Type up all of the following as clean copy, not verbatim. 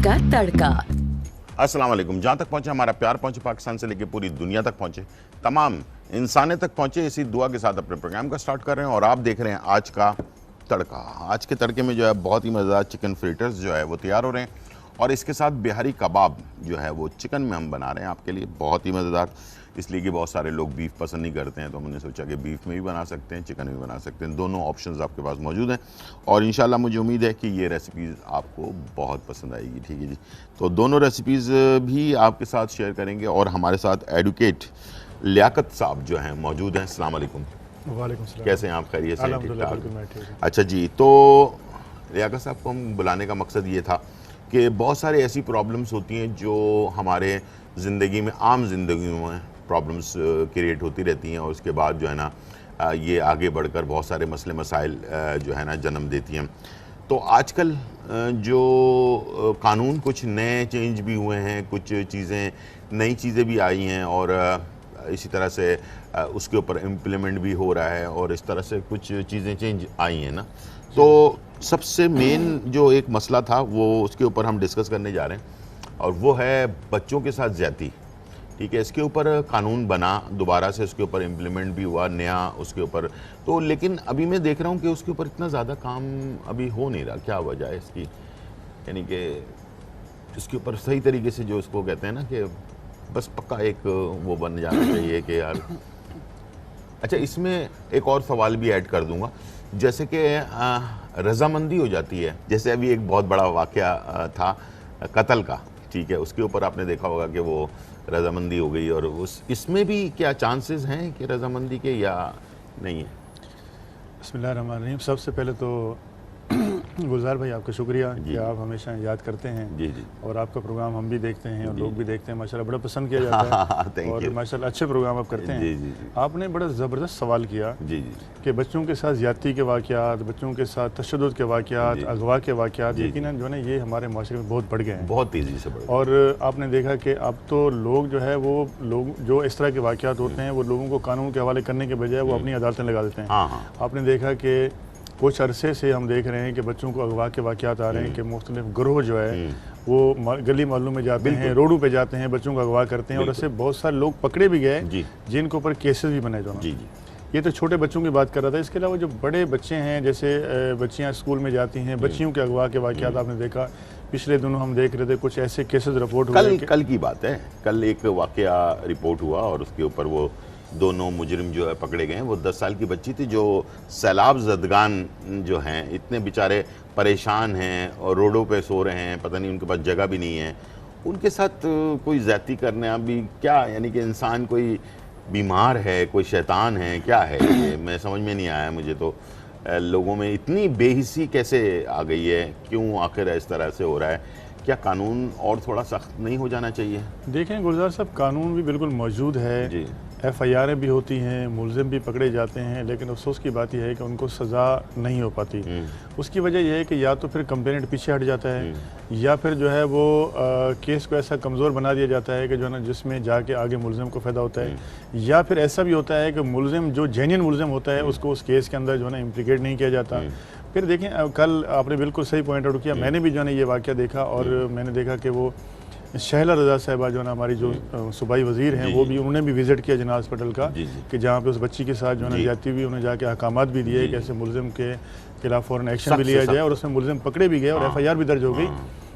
का तड़का। अस्सलाम वालेकुम। जहाँ तक पहुँचे हमारा प्यार पहुँचे, पाकिस्तान से लेकर पूरी दुनिया तक पहुँचे, तमाम इंसानियत तक पहुँचे, इसी दुआ के साथ अपने प्रोग्राम का स्टार्ट कर रहे हैं। और आप देख रहे हैं आज का तड़का। आज के तड़के में जो है बहुत ही मज़ेदार चिकन फ्रिटर्स जो है वो तैयार हो रहे हैं, और इसके साथ बिहारी कबाब जो है वो चिकन में हम बना रहे हैं आपके लिए, बहुत ही मज़ेदार। इसलिए कि बहुत सारे लोग बीफ पसंद नहीं करते हैं, तो हमने सोचा कि बीफ में भी बना सकते हैं, चिकन में भी बना सकते हैं। दोनों ऑप्शंस आपके पास मौजूद हैं, और इंशाल्लाह मुझे उम्मीद है कि ये रेसिपीज़ आपको बहुत पसंद आएगी। ठीक है जी, तो दोनों रेसिपीज़ भी आपके साथ शेयर करेंगे। और हमारे साथ एडवोकेट लियाकत साहब जो हैं मौजूद हैं। अस्सलाम वालेकुम। वालेकुम सलाम। कैसे हैं आप? खैरियत से? ठीक ठाक। ठीक है। अच्छा जी, तो लियाकत साहब को हम बुलाने का मकसद ये था कि बहुत सारी ऐसी प्रॉब्लम्स होती हैं जो हमारे ज़िंदगी में, आम ज़िंदगी में प्रॉब्लम्स क्रिएट होती रहती हैं, और उसके बाद जो है ना ये आगे बढ़कर बहुत सारे मसले मसाइल जो है ना जन्म देती हैं। तो आजकल जो कानून कुछ नए चेंज भी हुए हैं, कुछ चीज़ें नई चीज़ें भी आई हैं, और इसी तरह से उसके ऊपर इम्प्लीमेंट भी हो रहा है, और इस तरह से कुछ चीज़ें चेंज आई हैं ना। तो सबसे मेन जो एक मसला था वो उसके ऊपर हम डिस्कस करने जा रहे हैं, और वो है बच्चों के साथ ज़्यादती। ठीक है, इसके ऊपर कानून बना, दोबारा से उसके ऊपर इम्प्लीमेंट भी हुआ नया उसके ऊपर, तो लेकिन अभी मैं देख रहा हूँ कि उसके ऊपर इतना ज़्यादा काम अभी हो नहीं रहा। क्या वजह है इसकी? यानी कि इसके ऊपर सही तरीके से जो इसको कहते हैं ना कि बस पक्का एक वो बन जाना चाहिए कि यार। अच्छा, इसमें एक और सवाल भी ऐड कर दूंगा, जैसे कि रजामंदी हो जाती है। जैसे अभी एक बहुत बड़ा वाक़या था कत्ल का, ठीक है, उसके ऊपर आपने देखा होगा कि वो रजामंदी हो गई, और इसमें भी क्या चांसेस हैं कि रजामंदी के, या नहीं है? बिस्मिल्लाहिर्रहमानिर्रहीम। सबसे पहले तो गुलजार भाई आपका शुक्रिया कि आप हमेशा याद करते हैं। जी जी। और आपका प्रोग्राम हम भी देखते हैं और लोग भी देखते हैं, माशाल्लाह बड़ा पसंद किया जाता है। और माशाल्लाह अच्छे प्रोग्राम आप करते हैं। जी जी जी। आपने बड़ा ज़बरदस्त सवाल किया जी जी कि बच्चों के साथ ज़्यादती के वाक़यात, बच्चों के साथ तशद्दुद के वाक़यात, अगवा के वाक़यात यकीनन जो है ना ये हमारे माशरे में बहुत बढ़ गए हैं, बहुत तेज़ी से बढ़ गए। और आपने देखा कि अब तो लोग जो है वो लोग जो इस तरह के वाक़यात होते हैं वो लोगों को कानून के हवाले करने के बजाय वो अपनी अदालतें लगा देते हैं। हाँ हाँ। आपने देखा कि कुछ अरसे से हम देख रहे हैं कि बच्चों को अगवा के वाक़यात आ रहे हैं कि मुख्तलिफ ग्रोह जो है वो गली मोहल्लों में जाते हैं, रोडों पे जाते हैं, बच्चों को अगवा करते हैं, और ऐसे बहुत सारे लोग पकड़े भी गए जिनके ऊपर केसेस भी बनाए जाना। ये तो छोटे बच्चों की बात कर रहा था। इसके अलावा जो बड़े बच्चे हैं, जैसे बच्चियाँ स्कूल में जाती हैं, बच्चियों के अगवा के वाक़यात आपने देखा। पिछले दिनों हम देख रहे थे कुछ ऐसे केसेस रिपोर्ट हुए। कल की बात है, कल एक वाक़या रिपोर्ट हुआ, और उसके ऊपर वो दोनों मुजरिम जो है पकड़े गए हैं। वो 10 साल की बच्ची थी, जो सैलाब ज़दगान जो हैं, इतने बेचारे परेशान हैं और रोडों पे सो रहे हैं, पता नहीं उनके पास जगह भी नहीं है, उनके साथ कोई ज़्यादती करने अभी क्या, यानी कि इंसान कोई बीमार है, कोई शैतान है, क्या है ये? मैं समझ में नहीं आया मुझे तो। लोगों में इतनी बेहिसी कैसे आ गई है? क्यों आखिर इस तरह से हो रहा है? क्या कानून और थोड़ा सख्त नहीं हो जाना चाहिए? देखें गुलजार साहब, कानून भी बिल्कुल मौजूद है जी। FIR भी होती हैं, मुलजिम भी पकड़े जाते हैं, लेकिन अफसोस की बात यह है कि उनको सज़ा नहीं हो पाती। उसकी वजह यह है कि या तो फिर कंप्लेनेंट पीछे हट जाता है, या फिर जो है वो केस को ऐसा कमज़ोर बना दिया जाता है कि जो है ना जिसमें जाके आगे मुलजिम को फ़ायदा होता है, या फिर ऐसा भी होता है कि मुलजिम जो जेन्युइन मुलजिम होता है उसको उस केस के अंदर जो है ना इम्प्लिकेट नहीं किया जाता। फिर देखें, कल आपने बिल्कुल सही पॉइंट आउट किया, मैंने भी जो है ना ये वाक़या देखा, और मैंने देखा कि वो शहला रज़ा साहिबा जो है ना हमारी जो सूबाई वज़ीर हैं, वो भी, उन्होंने भी विज़िट किया जनाज़ हॉस्पिटल का, कि जहाँ पे उस बच्ची के साथ जो है ना ज़्यादती हुई। उन्होंने जाके अहकामात भी दिए कि ऐसे मुलजिम के खिलाफ फ़ौरन एक्शन भी लिया जाए, और उसमें मुलजिम पकड़े भी गए और FIR भी दर्ज हो गई।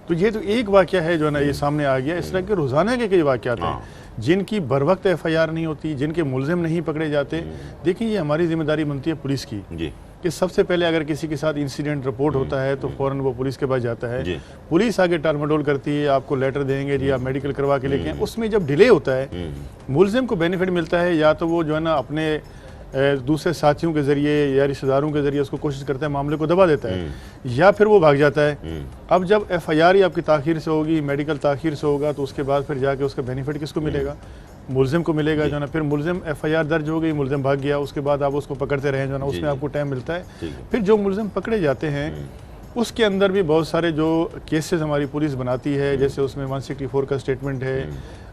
तो ये तो एक वाक़या है जो है ना ये सामने आ गया। इस तरह के रोज़ाना के कई वाक़यात हैं जिनकी बर वक्त FIR नहीं होती, जिनके मुलजिम नहीं पकड़े जाते। देखिए, ये हमारी जिम्मेदारी बनती है पुलिस की कि सबसे पहले अगर किसी के साथ इंसिडेंट रिपोर्ट होता है तो फ़ौरन वो पुलिस के पास जाता है, पुलिस आगे टालमटोल करती है, आपको लेटर देंगे जी, आप मेडिकल करवा के लेके। उसमें जब डिले होता है, मुलजिम को बेनिफिट मिलता है, या तो वो जो है ना अपने दूसरे साथियों के ज़रिए या रिश्तेदारों के ज़रिए उसको कोशिश करता है, मामले को दबा देता है, या फिर वो भाग जाता है। अब जब FIR ही आपकी ताख़ीर से होगी, मेडिकल ताख़ीर से होगा, तो उसके बाद फिर जाके उसका बेनिफिट किसको मिलेगा? मुलजिम को मिलेगा जो है ना। फिर मुलजिम FIR दर्ज हो गई, मुलजिम भाग गया, उसके बाद आप उसको पकड़ते रहें जो है ना, उसमें आपको टाइम मिलता है। फिर जो मुलजिम पकड़े जाते हैं उसके अंदर भी बहुत सारे जो केसेस हमारी पुलिस बनाती है, जैसे उसमें 164 का स्टेटमेंट है,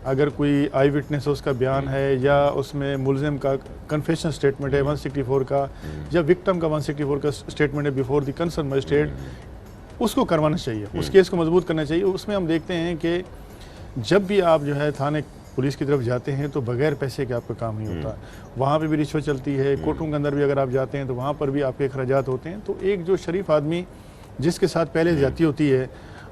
अगर कोई आई विटनेस उसका बयान है, या उसमें मुलजिम का कन्फेशन स्टेटमेंट है 164 का, या विक्टिम का 164 का स्टेटमेंट है बिफोर द कंसर्न मजिस्ट्रेट। उसको करवाना चाहिए, उस केस को मजबूत करना चाहिए। उसमें हम देखते हैं कि जब भी आप जो है थाने पुलिस की तरफ जाते हैं तो बगैर पैसे के आपका काम नहीं होता। वहाँ पे भी रिश्वत चलती है, कोर्टों के अंदर भी अगर आप जाते हैं तो वहाँ पर भी आपके अखराजात होते हैं। तो एक जो शरीफ आदमी जिसके साथ पहले ज्यादती होती है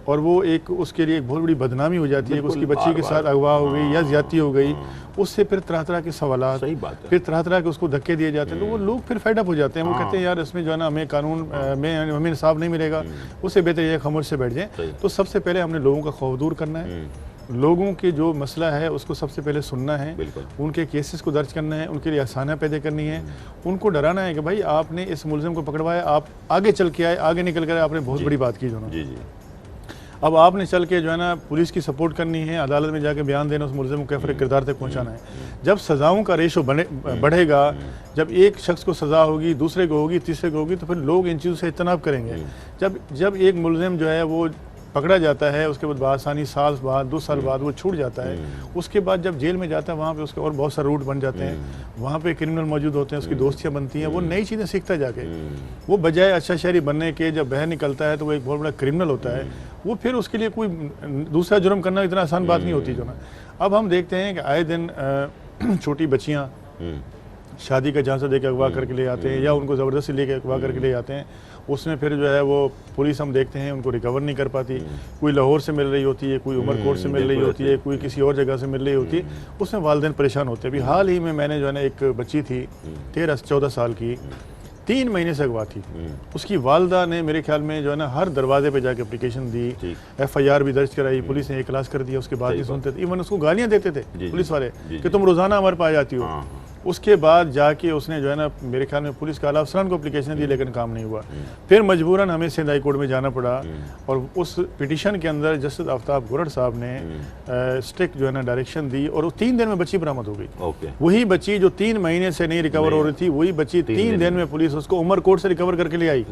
और वो एक उसके लिए एक बहुत बड़ी बदनामी हो जाती है कि उसकी बच्ची के साथ अगवा हो गई या ज्यादती हो गई, उससे फिर तरह तरह के सवालात, फिर तरह तरह के उसको धक्के दिए जाते हैं। तो वो लोग फिर फेड अप हो जाते हैं, वो कहते हैं यार इसमें जो है ना हमें कानून में हमें इंसाफ नहीं मिलेगा, उससे बेहतर ये खामोश से बैठ जाए। तो सबसे पहले हमने लोगों का खौफ दूर करना है, लोगों के जो मसला है उसको सबसे पहले सुनना है, उनके केसेस को दर्ज करना है, उनके लिए आसानियाँ पैदा करनी है, उनको डराना है कि भाई आपने इस मुलजिम को पकड़वाया, आप आगे चल के आए, आगे निकल कर आपने बहुत बड़ी बात की जो ना। अब आपने चल के जो है ना पुलिस की सपोर्ट करनी है, अदालत में जाके बयान देना, उस मुलजिम को कैफरे किरदार तक पहुंचाना है। जब सज़ाओं का रेशो बढ़ेगा, जब एक शख्स को सज़ा होगी, दूसरे को होगी, तीसरे को होगी, तो फिर लोग इन चीज़ों से इज्तनाब करेंगे। जब एक मुलजिम जो है वो पकड़ा जाता है, उसके बाद आसानी साल बाद 2 साल बाद वो छूट जाता है, उसके बाद जब जेल में जाता है वहाँ पे उसके और बहुत सारे रूट बन जाते हैं, वहाँ पे क्रिमिनल मौजूद होते हैं, उसकी दोस्तियाँ बनती हैं, वो नई चीज़ें सीखता जाके, वो बजाय अच्छा शहरी बनने के जब बाहर निकलता है तो वो एक बहुत बड़ा क्रिमिनल होता है। वो फिर उसके लिए कोई दूसरा जुर्म करना इतना आसान बात नहीं होती जो ना। अब हम देखते हैं कि आए दिन छोटी बच्चियाँ शादी का झांसा देकर अगवा करके ले आते हैं या उनको ज़बरदस्ती लेके अगवा करके ले जाते हैं। उसमें फिर जो है वो पुलिस हम देखते हैं उनको रिकवर नहीं कर पाती, कोई लाहौर से मिल रही होती है, कोई उमरकोट से मिल रही होती है, कोई किसी और जगह से मिल रही होती है, उसमें वालिदैन परेशान होते हैं। अभी हाल ही में मैंने जो है ना एक बच्ची थी 13-14 साल की, 3 महीने से अगवा थी, उसकी वालदा ने मेरे ख्याल में जो है ना हर दरवाजे पे जाके एप्लीकेशन दी, FIR भी दर्ज कराई, पुलिस ने इखलास कर दिया, उसके बाद ही सुनते थे, इवन उसको गालियाँ देते थे पुलिस वाले कि तुम रोज़ाना हमारे पास जाती हो। उसके बाद जाके उसने जो है ना मेरे ख्याल में पुलिस का आला अफसरान को एप्लीकेशन दी, लेकिन काम नहीं हुआ। फिर मजबूरन हमें सिंध हाई कोर्ट में जाना पड़ा और उस पिटीशन के अंदर जस्टिस आफ्ताब गुरड़ साहब ने स्ट्रिक्ट जो है ना डायरेक्शन दी और 3 दिन में बच्ची बरामद हो गई। वही बच्ची जो 3 महीने से नहीं रिकवर हो रही थी, वही बच्ची 3 दिन में पुलिस उसको उमरकोट से रिकवर करके ले आई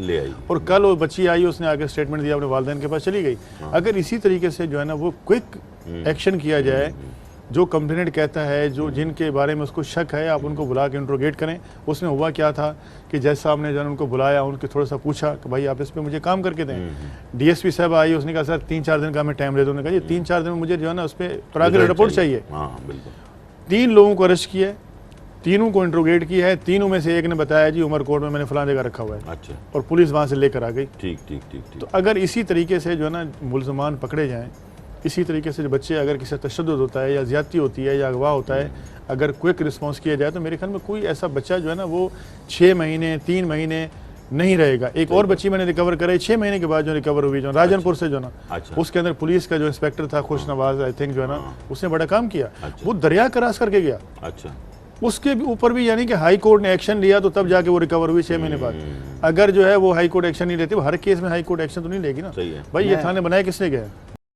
और कल वो बच्ची आई, उसने आगे स्टेटमेंट दिया, अपने वालिदैन के पास चली गई। अगर इसी तरीके से जो है ना वो क्विक एक्शन किया जाए, जो कंप्लेनेंट कहता है, जो जिनके बारे में उसको शक है, आप उनको बुला के इंट्रोगेट करें। उसमें हुआ क्या था कि जज साहब ने जो है उनको बुलाया, उनके थोड़ा सा पूछा कि भाई आप इस पर मुझे काम करके दें। DSP साहब आई, उसने कहा सर 3-4 दिन का हमें टाइम दे दो। उन्होंने कहा ये 3-4 दिन में मुझे जो है ना उस पर प्राइवेट रिपोर्ट चाहिए। 3 लोगों को अरेस्ट किया, तीनों को इंट्रोगेट किया है, तीनों में से एक ने बताया जी उमरकोट में मैंने फलां जगह रखा हुआ है। अच्छा। और पुलिस वहाँ से लेकर आ गई। ठीक। तो अगर इसी तरीके से जो है ना मुलजमान पकड़े जाएँ, इसी तरीके से जो बच्चे अगर किसी तशद्दुद होता है या ज़्यादती होती है या अगवा होता है, अगर क्विक रिस्पॉन्स किया जाए तो मेरे ख्याल में कोई ऐसा बच्चा जो है ना वो 6 महीने 3 महीने नहीं रहेगा। एक और बच्ची मैंने रिकवर कराई 6 महीने के बाद जो रिकवर हुई, जो राजनपुर से जो ना, उसके अंदर पुलिस का जो इंस्पेक्टर था खुशनवाज आई थिंक जो है ना, उसने बड़ा काम किया। वो दरिया क्रॉस करके गया। अच्छा। उसके ऊपर भी यानी कि हाई कोर्ट ने एक्शन लिया तो तब जाके वो रिकवर हुई 6 महीने बाद। अगर जो है वो हाई कोर्ट एक्शन नहीं लेती, वो हर केस में हाई कोर्ट एक्शन तो नहीं लेगी ना भाई। ये थाने बनाए किसने गए?